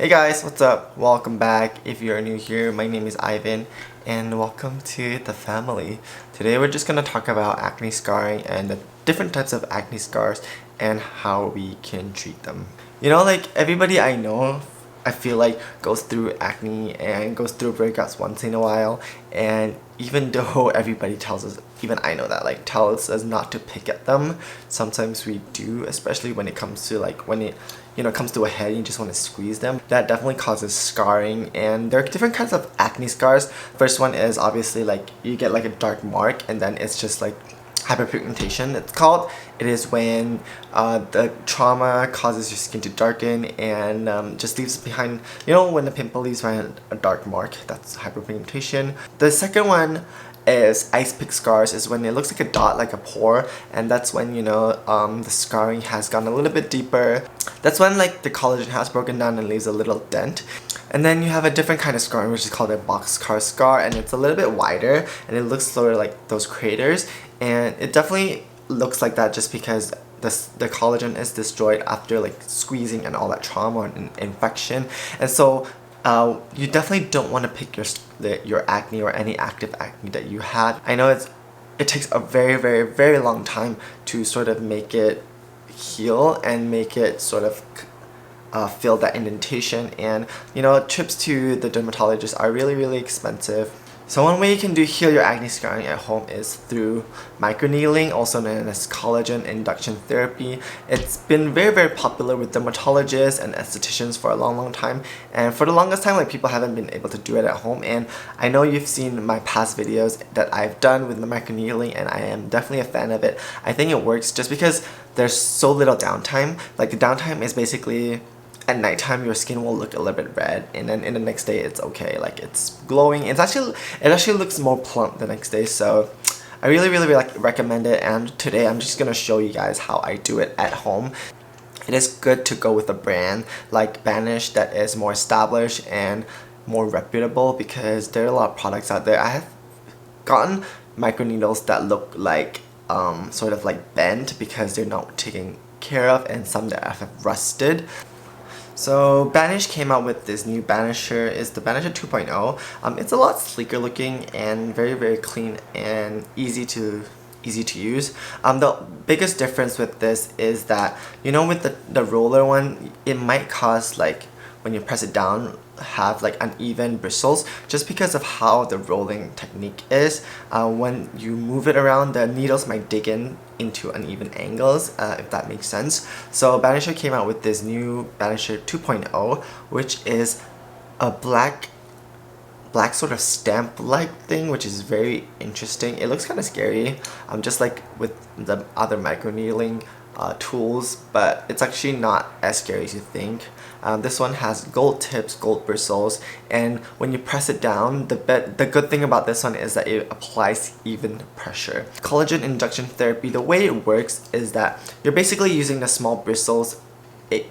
Hey guys, what's up? Welcome back. If you're new here, my name is Ivan and welcome to the family. Today we're just gonna talk about acne scarring and the different types of acne scars and how we can treat them. Like everybody I know, I feel like goes through acne and goes through breakouts once in a while, and even though everybody tells us, even I know that, like tells us not to pick at them, sometimes we do, especially when it comes to when it comes to a head and you just want to squeeze them. That definitely causes scarring, and there are different kinds of acne scars. First one is obviously like you get like a dark mark and then it's just like hyperpigmentation, it's called. It is when the trauma causes your skin to darken and just leaves behind, when the pimple leaves behind a dark mark. That's hyperpigmentation. The second one is ice pick scars, is when it looks like a dot, like a pore, and that's when the scarring has gone a little bit deeper. That's when like the collagen has broken down and leaves a little dent. And then you have a different kind of scarring, which is called a boxcar scar, and it's a little bit wider and it looks sort of like those craters, and it definitely looks like that just because the collagen is destroyed after like squeezing and all that trauma and infection. And so you definitely don't want to pick your acne or any active acne that you had. I know it takes a very, very, very long time to sort of make it heal and make it sort of fill that indentation, and trips to the dermatologist are really, really expensive. So one way you can heal your acne scarring at home is through microneedling, also known as collagen induction therapy. It's been very, very popular with dermatologists and estheticians for a long, long time, and for the longest time, like, people haven't been able to do it at home. And I know you've seen my past videos that I've done with the microneedling, and I am definitely a fan of it. I think it works just because there's so little downtime. Like, the downtime is basically at nighttime your skin will look a little bit red, and then in the next day it's okay, like it's glowing. It actually looks more plump the next day. So I really, really recommend it, and today I'm just gonna show you guys how I do it at home. It is good to go with a brand like Banish that is more established and more reputable, because there are a lot of products out there. I have gotten microneedles that look like sort of like bent because they're not taken care of, and some that have rusted. So Banish came out with this new Banisher, is the Banisher 2.0. It's a lot sleeker looking and very, very clean and easy to use. The biggest difference with this is that, with the roller one, it might cause, like, when you press it down, have like uneven bristles just because of how the rolling technique is. When you move it around, the needles might dig into uneven angles, if that makes sense. So Banisher came out with this new Banisher 2.0, which is a black sort of stamp-like thing, which is very interesting. It looks kind of scary, just like with the other microneedling tools, but it's actually not as scary as you think. This one has gold tips, gold bristles, and when you press it down, the good thing about this one is that it applies even pressure. Collagen induction therapy, the way it works is that you're basically using the small bristles,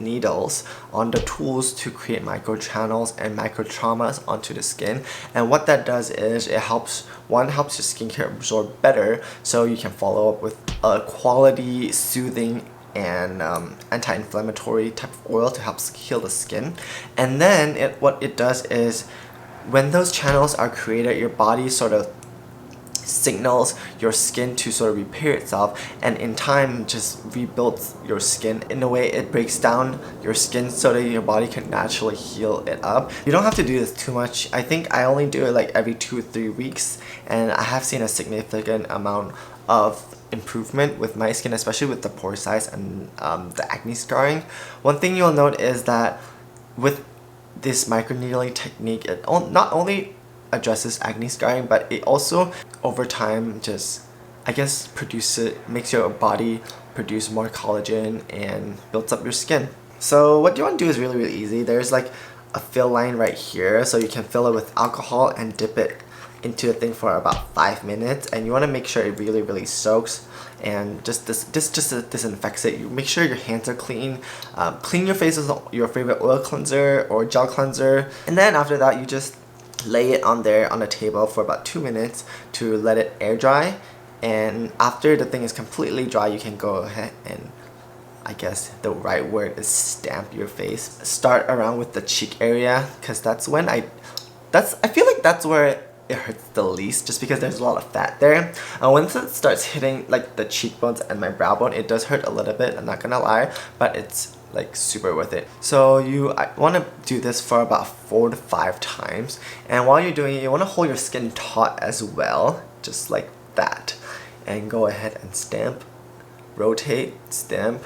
needles, on the tools to create microchannels and microtraumas onto the skin. And what that does is it helps your skincare absorb better, so you can follow up with a quality, soothing, and anti-inflammatory type of oil to help heal the skin. And then what it does is, when those channels are created, your body sort of signals your skin to sort of repair itself, and in time just rebuilds your skin. In a way, it breaks down your skin so that your body can naturally heal it up. You don't have to do this too much. I think I only do it like every 2 or 3 weeks, and I have seen a significant amount of improvement with my skin, especially with the pore size and the acne scarring. One thing you'll note is that with this microneedling technique, it not only addresses acne scarring, but it also over time just, I guess, makes your body produce more collagen and builds up your skin. So what you want to do is really, really easy. There's like a fill line right here, so you can fill it with alcohol and dip it into a thing for about 5 minutes, and you want to make sure it really, really soaks and just disinfects it. You make sure your hands are clean. Clean your face with your favorite oil cleanser or gel cleanser, and then after that you just lay it on the table for about 2 minutes to let it air dry. And after the thing is completely dry, you can go ahead and I guess the right word is stamp your face. Start around with the cheek area, because that's when I feel like that's where it hurts the least, just because there's a lot of fat there. Once it starts hitting like the cheekbones and my brow bone, it does hurt a little bit, I'm not gonna lie, but it's like super worth it. So I want to do this for about 4 to 5 times, and while you're doing it, you want to hold your skin taut as well, just like that, and go ahead and stamp, rotate, stamp,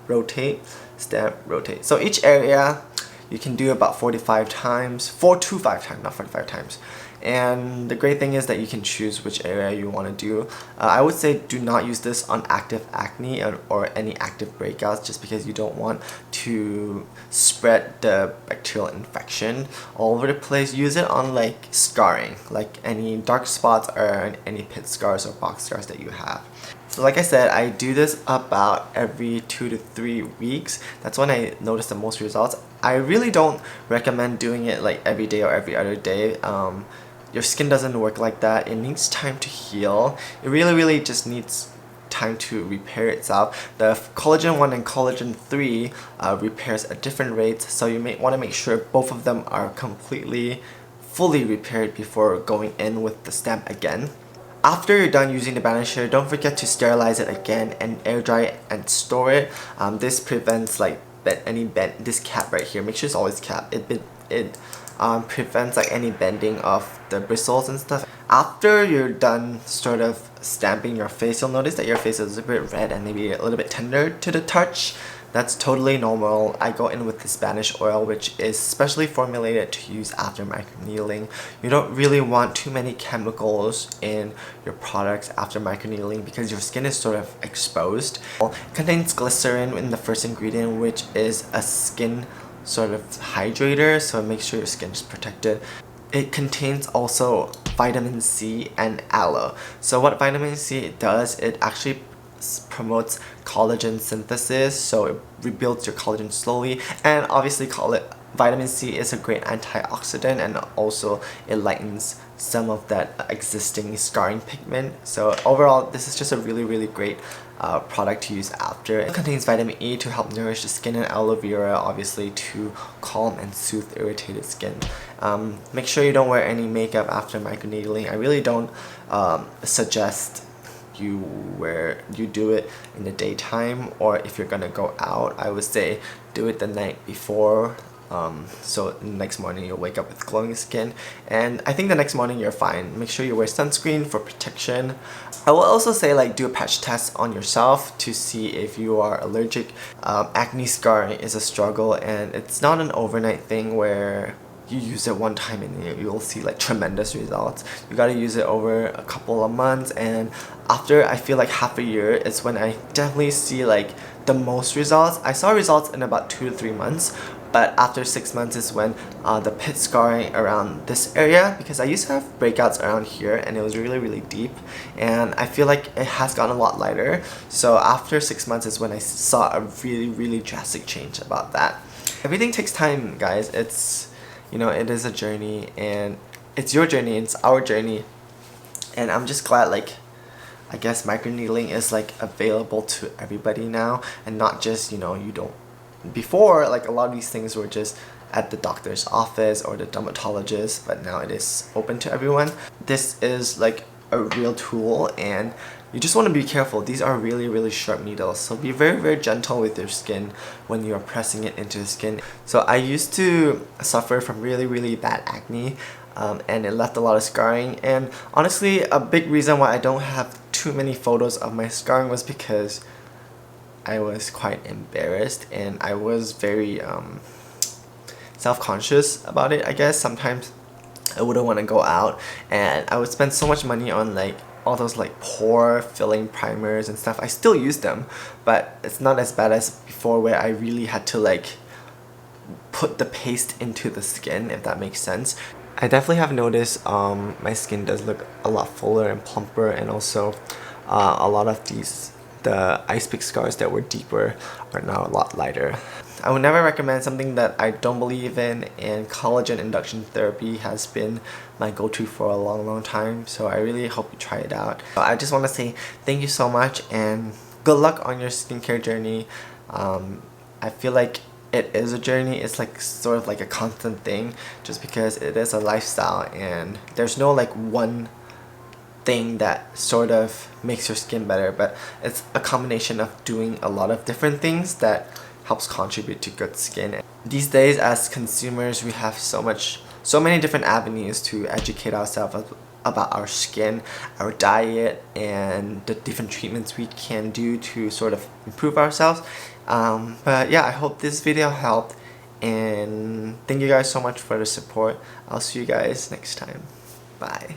rotate, stamp, rotate. So each area you can do about 45 times, 4 to 5 times, not 45 times. And the great thing is that you can choose which area you want to do. I would say do not use this on active acne or any active breakouts, just because you don't want to spread the bacterial infection all over the place. Use it on like scarring, like any dark spots or any pit scars or box scars that you have. So like I said, I do this about every 2 to 3 weeks. That's when I notice the most results. I really don't recommend doing it like every day or every other day. Your skin doesn't work like that. It needs time to heal. It really just needs time to repair itself. The collagen 1 and collagen 3 repairs at different rates, so you may want to make sure both of them are fully repaired before going in with the stamp again. After you're done using the banisher, don't forget to sterilize it again and air dry it and store it. This prevents like this cap right here. Make sure it's always capped. It prevents like any bending of the bristles and stuff. After you're done sort of stamping your face, you'll notice that your face is a bit red and maybe a little bit tender to the touch. That's totally normal. I go in with the Spanish oil, which is specially formulated to use after microneedling. You don't really want too many chemicals in your products after microneedling because your skin is sort of exposed. It contains glycerin in the first ingredient, which is a skin sort of hydrator, so make sure your skin is protected. It contains also vitamin C and aloe. So what vitamin C does, it actually promotes collagen synthesis, so it rebuilds your collagen slowly, and obviously vitamin C is a great antioxidant, and also it lightens some of that existing scarring pigment. So overall, this is just a really great product to use after. It contains vitamin E to help nourish the skin, and aloe vera obviously to calm and soothe irritated skin. Make sure you don't wear any makeup after microneedling. I really don't suggest you do it in the daytime, or if you're gonna go out, I would say do it the night before, so the next morning you'll wake up with glowing skin, and I think the next morning you're fine. Make sure you wear sunscreen for protection. I will also say like do a patch test on yourself to see if you are allergic. Acne scarring is a struggle, and it's not an overnight thing where you use it one time and you'll see like tremendous results. You gotta use it over a couple of months, and after I feel like half a year is when I definitely see like the most results. I saw results in about 2 to 3 months, but after 6 months is when the pit scarring around this area, because I used to have breakouts around here and it was really deep, and I feel like it has gotten a lot lighter. So after 6 months is when I saw a really drastic change about that. Everything takes time, guys. It is a journey, and it's your journey, it's our journey, and I'm just glad like I guess microneedling is like available to everybody now, and not just before, like a lot of these things were just at the doctor's office or the dermatologist, but now it is open to everyone. This is like a real tool, and you just want to be careful. These are really sharp needles, so be very gentle with your skin when you are pressing it into the skin. So I used to suffer from really bad acne, and it left a lot of scarring, and honestly a big reason why I don't have too many photos of my scarring was because I was quite embarrassed, and I was very self-conscious about it, I guess. Sometimes I wouldn't want to go out, and I would spend so much money on like all those like pore filling primers and stuff. I still use them, but it's not as bad as before where I really had to like put the paste into the skin, if that makes sense. I definitely have noticed my skin does look a lot fuller and plumper, and also a lot of the ice pick scars that were deeper are now a lot lighter. I would never recommend something that I don't believe in, and collagen induction therapy has been my go-to for a long time, so I really hope you try it out. I just want to say thank you so much, and good luck on your skincare journey. I feel like it is a journey. It's like sort of like a constant thing, just because it is a lifestyle and there's no like one thing that sort of makes your skin better, but it's a combination of doing a lot of different things that helps contribute to good skin. These days as consumers, we have so many different avenues to educate ourselves about our skin, our diet, and the different treatments we can do to sort of improve ourselves. But yeah, I hope this video helped, and thank you guys so much for the support. I'll see you guys next time. Bye.